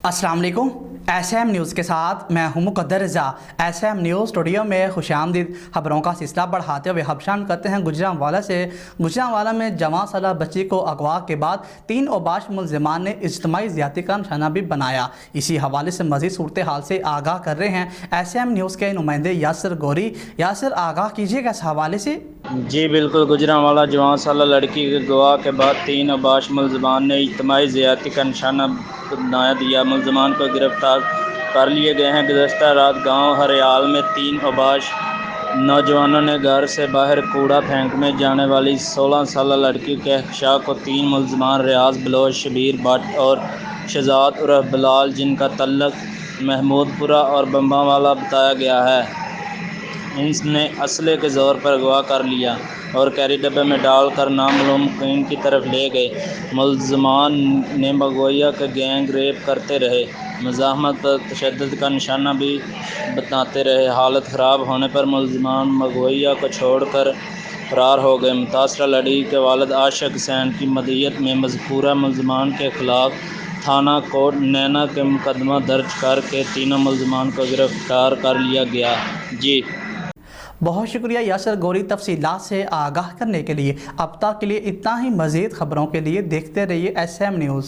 अस्सलाम वालेकुम। SM news के साथ मैं हूं मुक़द्दर रज़ा। SM न्यूज़ स्टूडियो में खुशामदीद। खबरों का सिलसिला बढ़ाते हुए हबशान करते हैं गुजरांवाला से। गुजरांवाला में जवां साला बच्ची को अगवा के बाद 3 ओबाश मुलज़िमान ने इज्तिमाई ज़्यादती का निशाना भी बनाया। इसी हवाले से मज़ीद सूरत हाल से आगाह कर रहे हैं SM न्यूज़ के नुमाइंदे यासिर गौरी। यासिर, आगाह कीजिएगा इस हवाले से। जी बिल्कुल, गुजरांवाला जवान साला लड़की के गवाह के बाद 3 अबाश मुलज़मान ने इज्तिमाई ज़्यादती का निशाना बना दिया। मुलज़मान को गिरफ्तार कर लिए गए हैं। गुज़श्ता रात गांव हरियाल में 3 अबाश नौजवानों ने घर से बाहर कूड़ा फेंकने जाने वाली 16 साला लड़की कहकशां को 3 मुलज़मान रियाज बलोच, शबीर भट्ट और शहजाद उर्फ बिलाल, जिनका तल्लुक महमूदपुरा और बम्बावाला बताया गया है, इनने असले के ज़ोर पर अगवा कर लिया और कैरी डब्बे में डालकर नामालूम मुकीम की तरफ ले गए। मुलज़मान ने मगोइया के गैंग रेप करते रहे, मज़ाहमत और तशद्दुद का निशाना भी बताते रहे। हालत ख़राब होने पर मुलज़मान मगोइया को छोड़कर फरार हो गए। मुतासरा लड़की के वालिद आशिक हुसैन की मदईयत में मज़कूरा मुलज़मान के ख़िलाफ़ थाना कोट नैना के मुकदमा दर्ज करके तीनों मुलज़मान को गिरफ्तार कर लिया गया। जी बहुत शुक्रिया यासिर गौरी तफसीलात से आगाह करने के लिए। अब तक के लिए इतना ही। मज़ीद खबरों के लिए देखते रहिए SM न्यूज़।